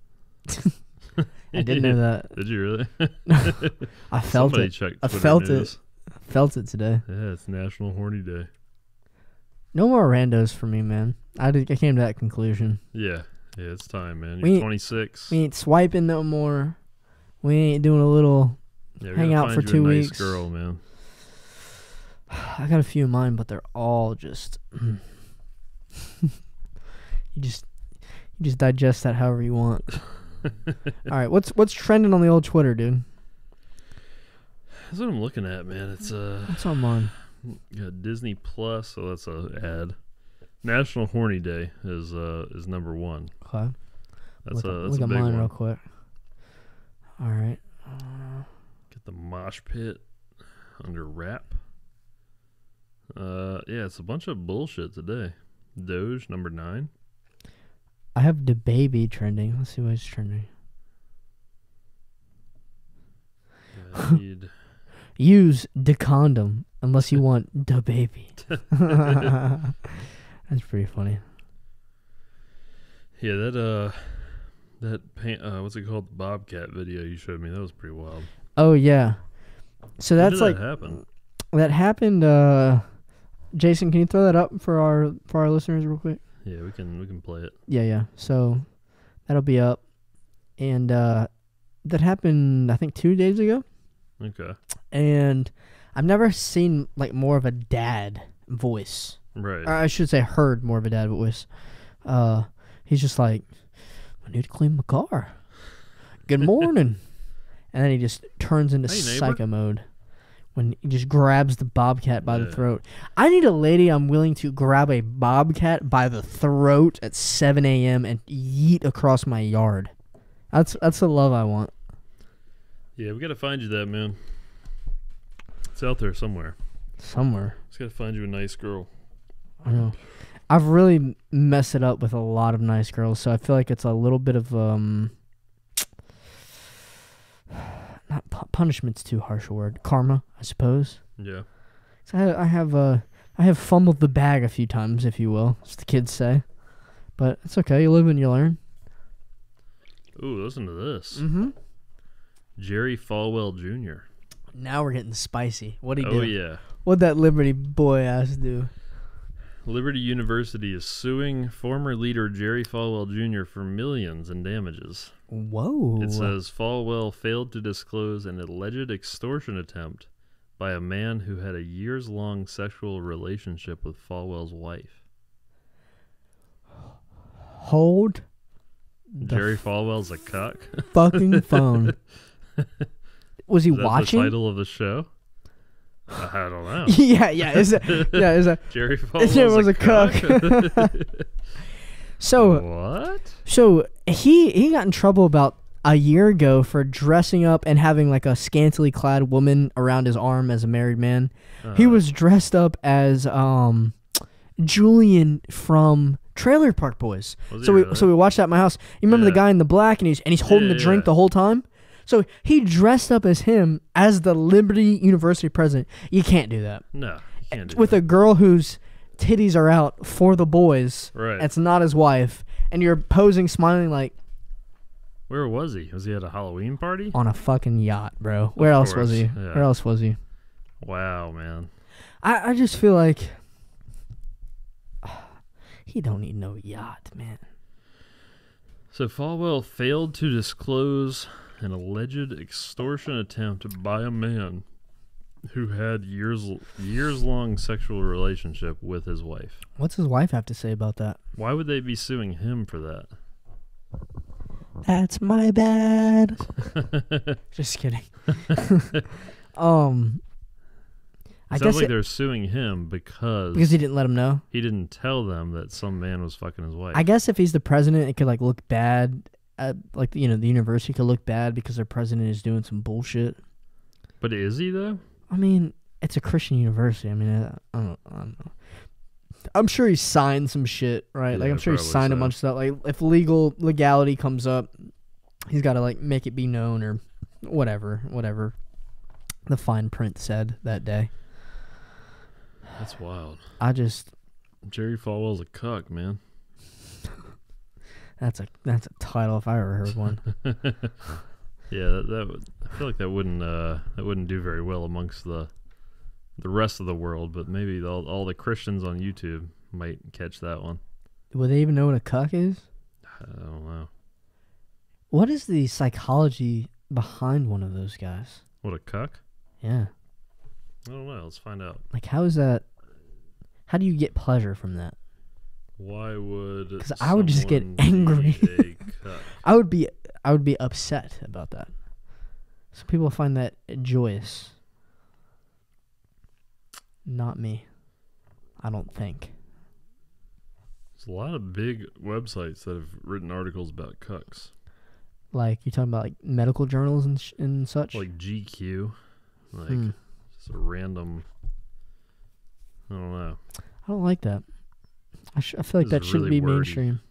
I didn't know that. Did you really? I felt Somebody it. checked I Twitter felt news. Felt it today. Yeah, it's National Horny Day. No more randos for me, man. I came to that conclusion. Yeah, it's time, man. We You're ain't- 26. We ain't swiping no more. We ain't doing a little. Yeah, we hang gotta out find for you a 2 nice weeks. girl, man. I got a few in mind, but they're all just. you just digest that however you want. All right, what's trending on the old Twitter, dude? That's what I'm looking at, man. It's What's on mine? got Disney Plus, so that's a ad. National Horny Day is number one. Okay. That's look a at big mine one. real quick. All right. Get the mosh pit under wrap. Yeah, it's a bunch of bullshit today. Doge number 9. I have the baby trending. Let's see what's trending. Yeah, I need Use the condom unless you want the baby. That's pretty funny. Yeah, that paint, what's it called? The Bobcat video you showed me. That was pretty wild. Oh yeah. So When that's did like that happen? that happened. Jason, can you throw that up for our listeners real quick? Yeah, we can play it. Yeah. So that'll be up, and that happened I think 2 days ago. Okay. And I've never seen like more of a dad voice. Right. Or I should say heard more of a dad voice. He's just like, I need to clean my car. Good morning. And then he just turns into Hey, neighbor. psycho mode when he just grabs the bobcat by the Yeah. throat. I need a lady I'm willing to grab a bobcat by the throat at 7 a.m. and yeet across my yard. That's the love I want. Yeah, we gotta find you that, man. It's out there somewhere. Somewhere. Just gotta find you a nice girl. I know. I've really messed it up with a lot of nice girls, so I feel like it's a little bit of not punishment's too harsh a word. Karma, I suppose. Yeah. So I have fumbled the bag a few times, if you will, as the kids say. But it's okay. You live and you learn. Ooh, listen to this. Mm-hmm. Jerry Falwell Jr. Now we're getting spicy. What'd he Oh do? yeah. What'd that Liberty boy ass do? Liberty University is suing former leader Jerry Falwell Jr. for millions in damages. Whoa. It says Falwell failed to disclose an alleged extortion attempt by a man who had a years-long sexual relationship with Falwell's wife. Hold Jerry Falwell's a cuck. fucking phone. Was he Is that watching? the title of the show? I don't know. yeah. Is that Jerry Falwell's it was a cuck. So What? he got in trouble about a year ago for dressing up and having like a scantily clad woman around his arm as a married man. He was dressed up as Julian from Trailer Park Boys. Was he So really? we watched that at my house. You remember the Yeah. guy in the black and he's holding the drink Yeah. the whole time? So he dressed up as him as the Liberty University president. You can't do that. No, you can't do With that. a girl whose titties are out for the boys. Right. It's not his wife. And you're posing, smiling like Where was he? Was he at a Halloween party? on a fucking yacht, bro. Where else was course, he? yeah. Where else was he? Wow, man. I just feel like he don't need no yacht, man. So Falwell failed to disclose an alleged extortion attempt by a man who had years-long sexual relationship with his wife. What's his wife have to say about that? Why would they be suing him for that? That's my bad. Just kidding. I Sounds guess like they're suing him because he didn't let him know. he didn't tell them that some man was fucking his wife. I guess if he's the president, it could like look bad. Like the university could look bad because their president is doing some bullshit. But is he though? I mean, it's a Christian university. I mean, I don't know. I'm sure he signed some shit, right? Like Yeah, I'm sure he probably signed a so. bunch of stuff. Like if legality comes up, he's got to like make it be known or whatever the fine print said that day. That's wild. Jerry Falwell's a cuck, man. That's a title if I ever heard one. Yeah, that would. I feel like that wouldn't do very well amongst the rest of the world, but maybe all the Christians on YouTube might catch that one. Would they even know what a cuck is? I don't know. What is the psychology behind one of those guys? What, a cuck? Yeah. I don't know. Let's find out. Like, how is that? How do you get pleasure from that? Why would? Because I would just get someone angry. be a cuck? I would be upset about that. Some people find that joyous. Not me. I don't think. There's a lot of big websites that have written articles about cucks, Like you're talking about like medical journals and such. like GQ, like just a random. I don't know. I don't like that. I feel like This that is shouldn't really be wordy. mainstream.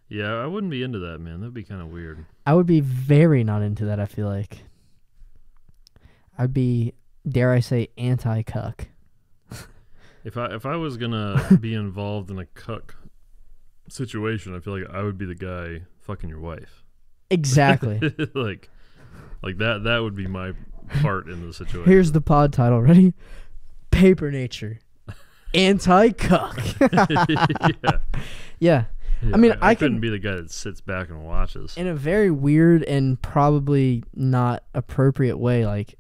Yeah, I wouldn't be into that, man. That'd be kind of weird. I would be very not into that. I feel like I'd be, dare I say, anti-cuck. If I was gonna be involved in a cuck situation, I feel like I would be the guy fucking your wife. Exactly. like that would be my part in the situation. Here's the pod title. Ready? Paper Nature. Anti-cuck. yeah. Yeah. I mean, I couldn't can be the guy that sits back and watches. in a very weird and probably not appropriate way, like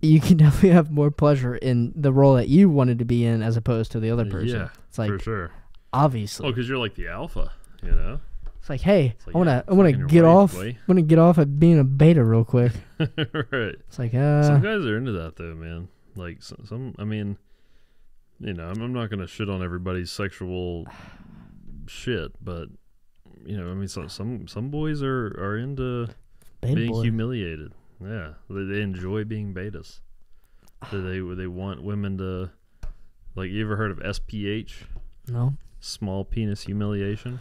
you can definitely have more pleasure in the role that you wanted to be in as opposed to the other person. Yeah, it's like for sure. obviously. Oh, because you're like the alpha, you know. It's like, hey, It's like, I want yeah, to fucking your get wife, off. boy. I want to get off at being a beta real quick. Right. It's like, Some guys are into that though, man. Like some I mean, you know, I'm not gonna shit on everybody's sexual shit, but you know, I mean, some boys are into beta being boy. humiliated. Yeah, they enjoy being betas. They want women to, like, you ever heard of SPH? No. Small penis humiliation.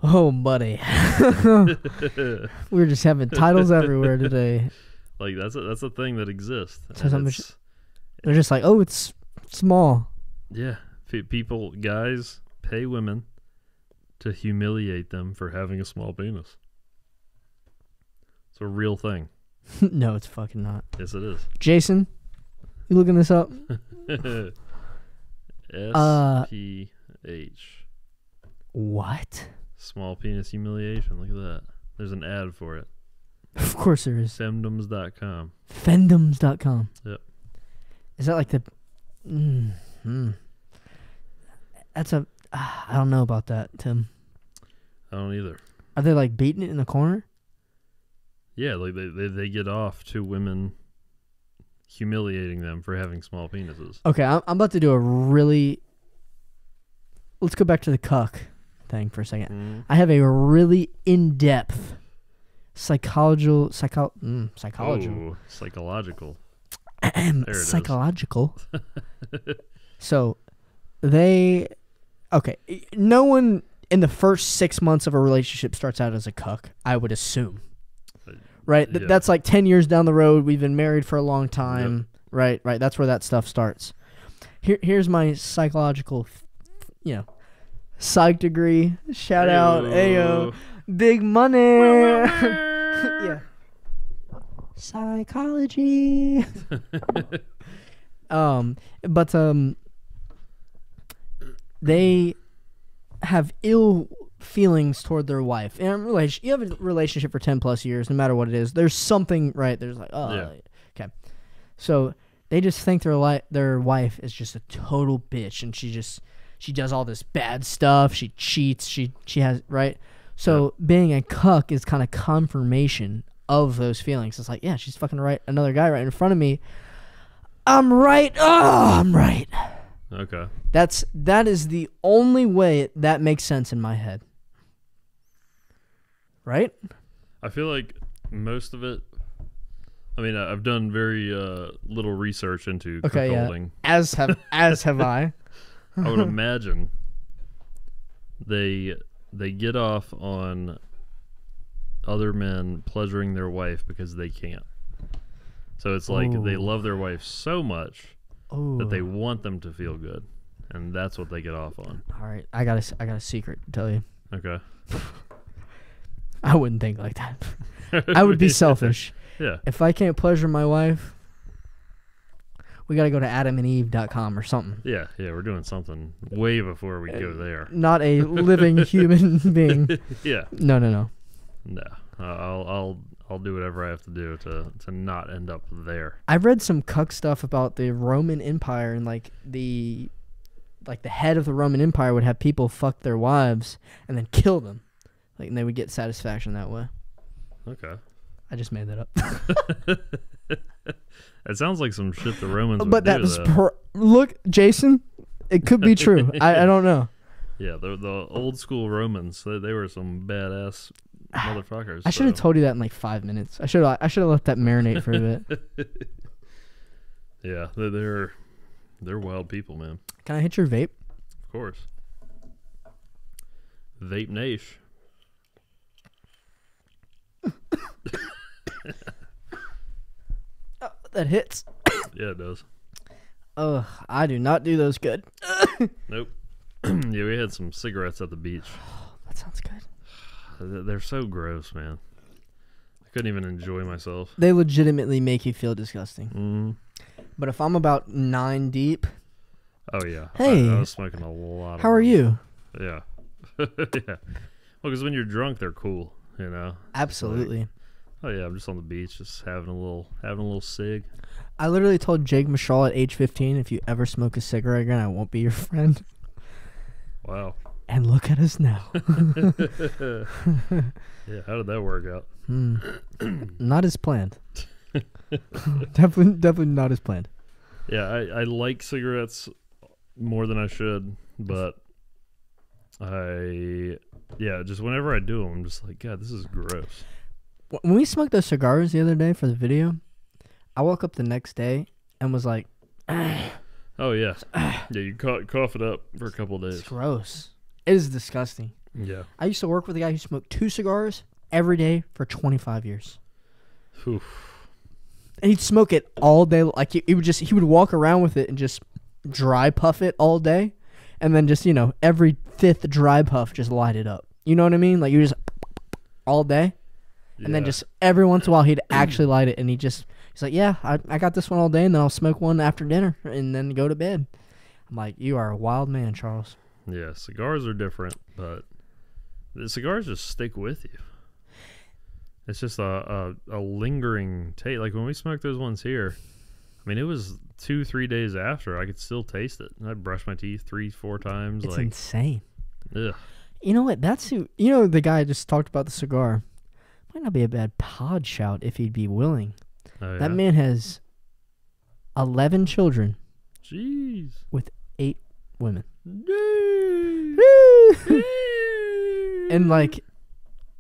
Oh, buddy. We're just having titles everywhere today. Like that's a thing that exists. So they're just like, oh, it's small. Yeah, people, guys pay women to humiliate them for having a small penis. It's a real thing. No, it's fucking not. Yes, it is. Jason, you looking this up? SPH. What? Small penis humiliation. Look at that. There's an ad for it. Of course there is. Femdoms.com. Fendoms.com. Yep. Is that like the... That's a... I don't know about that, Tim. I don't either. Are they like beating it in the corner? Yeah, like they get off to women humiliating them for having small penises. Okay, I'm about to do a really... Let's go back to the cuck thing for a second. I have a really in-depth psychological... Oh, psychological. There it is. Psychological. So, they... Okay, no one in the first 6 months of a relationship starts out as a cuck, I would assume. Right? Yeah. That's like 10 years down the road. We've been married for a long time. Yep. Right. That's where that stuff starts. Here's my psychological, psych degree. Shout out. Ayo. Big money. Yeah. Psychology. But they have ill feelings toward their wife. And you have a relationship for 10 plus years, no matter what it is. There's something, right? There's like, okay. So they just think their wife is just a total bitch, and she does all this bad stuff. She cheats. She has, right? So being a cuck is kind of confirmation of those feelings. It's like, yeah, she's fucking right. Another guy right in front of me. I'm right. Oh, I'm right. Okay. That is the only way that makes sense in my head. Right? I feel like most of it. I mean, I've done very little research into cuckolding. Yeah. As have I. I would imagine they get off on other men pleasuring their wife because they can't. So it's like they love their wife so much that they want them to feel good, and that's what they get off on. All right, I got a secret to tell you. Okay. I wouldn't think like that. I would be selfish. Yeah. If I can't pleasure my wife, we got to go to adamandeve.com or something. Yeah, we're doing something way before we go there. Not a living human being. Yeah. No. No. I'll do whatever I have to do to not end up there. I've read some cuck stuff about the Roman Empire, and like the head of the Roman Empire would have people fuck their wives and then kill them, and they would get satisfaction that way. Okay. I just made that up. It sounds like some shit the Romans would but do. That was look, Jason. It could be true. I don't know. Yeah, the old school Romans. They were some badass motherfuckers. I should have told you that in like 5 minutes. I should have let that marinate for a bit. Yeah, they're wild people, man. Can I hit your vape? Of course. Vape Nash. Oh, that hits. Yeah, it does. Ugh, I do not do those good. Nope. Yeah, we had some cigarettes at the beach. That sounds good. They're so gross, man. I couldn't even enjoy myself. They legitimately make you feel disgusting. Mm-hmm. But if I'm about 9 deep. Oh, yeah. Hey. I was smoking a lot. How are you? Yeah. Yeah. Well, because when you're drunk, they're cool, you know? Absolutely. Like, oh, yeah, I'm just on the beach, just having a little cig. I literally told Jake Mashal at age 15, if you ever smoke a cigarette again, I won't be your friend. Wow. And look at us now. Yeah, how did that work out? Not as planned. Definitely not as planned. Yeah, I like cigarettes more than I should, but just whenever I do them, I'm just like, God, this is gross. When we smoked those cigars the other day for the video, I woke up the next day and was like, oh, yeah. Yeah, you cough it up for a couple of days. It's gross. It is disgusting. Yeah. I used to work with a guy who smoked 2 cigars every day for 25 years. Oof. And he'd smoke it all day. Like he would walk around with it and just dry puff it all day. And then just, every 5th dry puff, just light it up. You know what I mean? Like you just all day. And then just every once in a while he'd actually light it. And he's like, yeah, I got this one all day, and then I'll smoke one after dinner and then go to bed. I'm like, you are a wild man, Charles. Yeah, cigars are different, but the cigars just stick with you. It's just a lingering taste. Like when we smoked those ones here, I mean, it was 2-3 days after I could still taste it. And I brushed my teeth 3-4 times. It's insane. Ugh. You know what? The guy I just talked about the cigar. Might not be a bad pod shout if he'd be willing. Oh, yeah? That man has 11 children. Jeez. With 8 women. Woo! And like,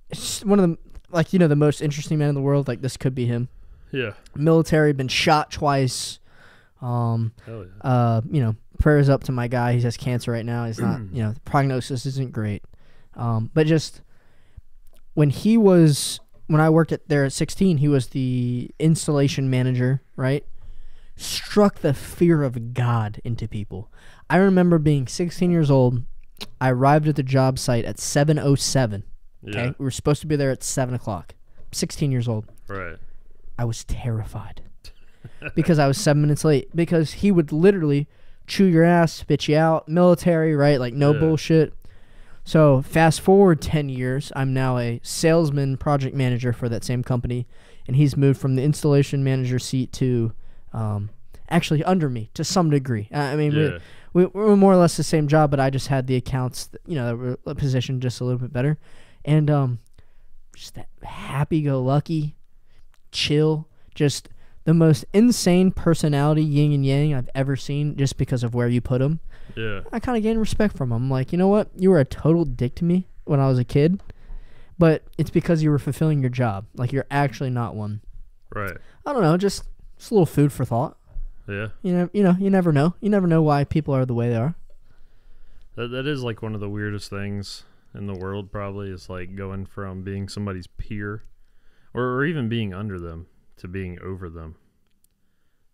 it's one of the, the most interesting men in the world. Like, this could be him. Yeah. Military, been shot twice. Hell yeah. Prayers up to my guy. He has cancer right now. He's not, the prognosis isn't great. But just when I worked there at 16, he was the installation manager, right? Struck the fear of God into people. I remember being 16 years old. I arrived at the job site at 7:07. Okay, Yeah. we were supposed to be there at 7 o'clock. 16 years old. Right. I was terrified because I was 7 minutes late. Because he would literally chew your ass, spit you out. Military, right? Like no bullshit. So fast forward 10 years, I'm now a salesman project manager for that same company, and he's moved from the installation manager seat to actually under me to some degree. I mean, Yeah. we're more or less the same job, but I just had the accounts, that were positioned just a little bit better. And just that happy-go-lucky, chill, just the most insane personality, yin and yang, I've ever seen just because of where you put him. Yeah. I kind of gained respect from him. I'm like, you know what? You were a total dick to me when I was a kid, but it's because you were fulfilling your job. Like, you're actually not one. Right. I don't know, just a little food for thought. Yeah. You never know. You never know why people are the way they are. That is like one of the weirdest things in the world, probably, is like going from being somebody's peer or even being under them to being over them.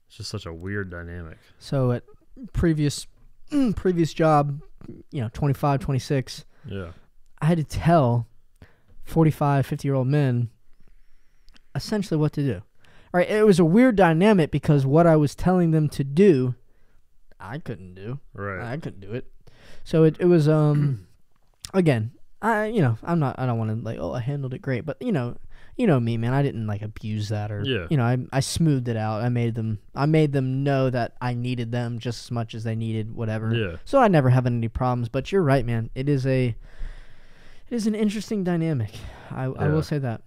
It's just such a weird dynamic. So at previous job, 25, 26, Yeah. I had to tell 45, 50-year-old men essentially what to do. All right, it was a weird dynamic because what I was telling them to do, I couldn't do. Right. I couldn't do it. So it was again, I don't want to like, I handled it great, but you know me, man. I didn't like abuse that or I smoothed it out. I made them know that I needed them just as much as they needed whatever. Yeah. So I never have any problems. But you're right, man. It is an interesting dynamic. I will say that.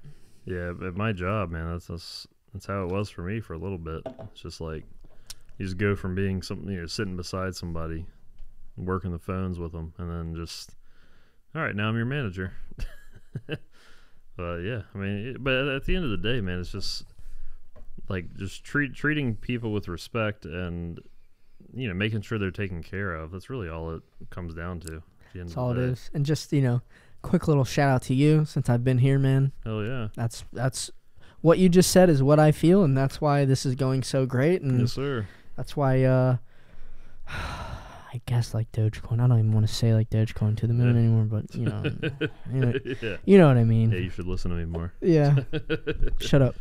Yeah, at my job, man, that's how it was for me for a little bit. It's just like you just go from being something, sitting beside somebody, working the phones with them, and then just, all right, now I'm your manager. But yeah, I mean, but at the end of the day, man, it's just like just treating people with respect and making sure they're taken care of. That's really all it comes down to. At the end That's of all the it day. is. And just quick little shout out to you since I've been here, man. Hell yeah. That's what you just said is what I feel, and that's why this is going so great. And Yes, sir. that's why I guess like Dogecoin. I don't even want to say like Dogecoin to the moon anymore, but Yeah. you know what I mean. Yeah, you should listen to me more. Yeah. Shut up.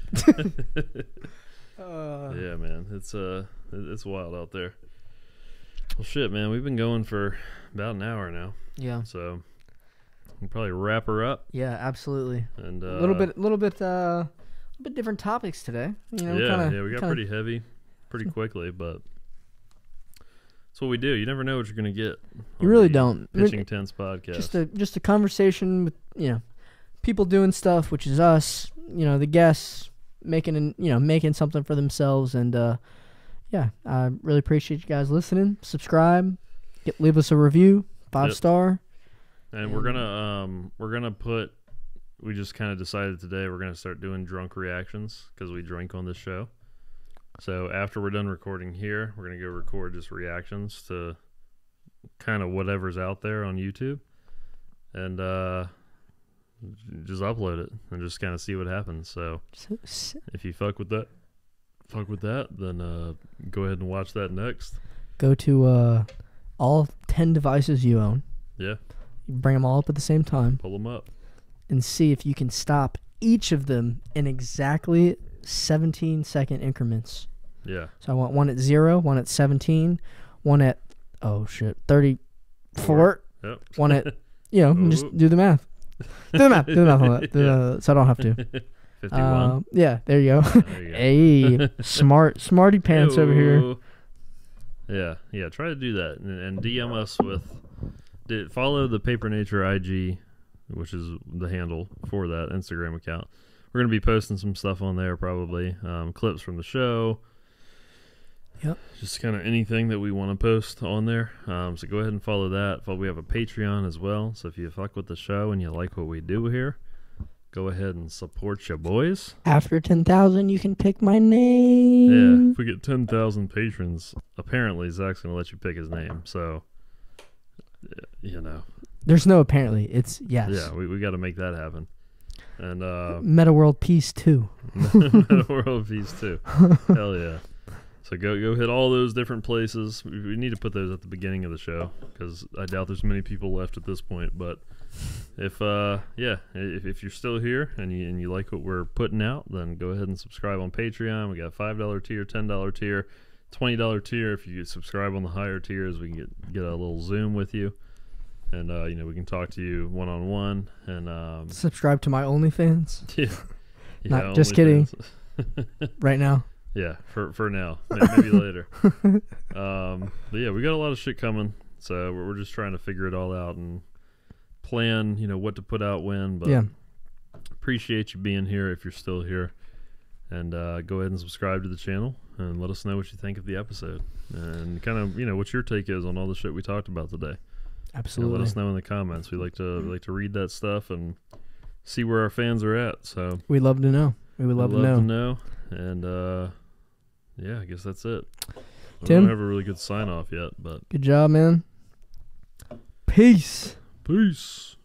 Yeah, man, it's wild out there. Well, shit, man, we've been going for about an hour now, Yeah. so we'll probably wrap her up. Yeah, absolutely. And A little bit different topics today. we got pretty heavy, pretty quickly, but that's what we do. You never know what you're gonna get. You really don't. Pitching Tents podcast. Just a conversation with people doing stuff, which is us. The guests making something for themselves, and I really appreciate you guys listening. Subscribe, leave us a review, 5-star. And we're gonna put. We just kind of decided today we're gonna start doing drunk reactions because we drink on this show. So after we're done recording here, we're going to go record just reactions to kind of whatever's out there on YouTube and just upload it and just kind of see what happens. So if you fuck with that, then go ahead and watch that next. Go to all 10 devices you own. Yeah. You bring them all up at the same time. Pull them up. And see if you can stop each of them in exactly 17-second increments. Yeah. So I want one at 0, one at 17, one at 34. Yep. One at just do the math. Do the math on that. So I don't have to. 51. Yeah, there you go. There you go. Hey, smarty pants over here. Yeah. Try to do that and DM us follow the Paper Nature IG, which is the handle for that Instagram account. We're going to be posting some stuff on there probably, clips from the show. Yep. Just kind of anything that we want to post on there. So go ahead and follow that. We have a Patreon as well. So if you fuck with the show and you like what we do here, go ahead and support your boys. After 10,000, you can pick my name. Yeah, if we get 10,000 patrons, apparently Zach's going to let you pick his name. So, There's no apparently. It's yes. Yeah, we got to make that happen. And Meta World Peace 2. Meta World Peace 2. Hell yeah. So go hit all those different places. We need to put those at the beginning of the show because I doubt there's many people left at this point. But if you're still here and you like what we're putting out, then go ahead and subscribe on Patreon. We got $5 tier, $10 tier, $20 tier. If you subscribe on the higher tiers, we can get a little Zoom with you. and we can talk to you one-on-one, and Subscribe to my OnlyFans. yeah, Not just kidding. Right now. Yeah, for now, maybe later. But yeah, we got a lot of shit coming, so we're just trying to figure it all out and plan, what to put out when. But Yeah. appreciate you being here if you're still here, and go ahead and subscribe to the channel and let us know what you think of the episode and kind of what your take is on all the shit we talked about today. Absolutely. Let us know in the comments. We like to read that stuff and see where our fans are at. So we'd love to know. We would love to know. And yeah, I guess that's it. Tim? I don't have a really good sign off yet, but Good job, man. Peace. peace.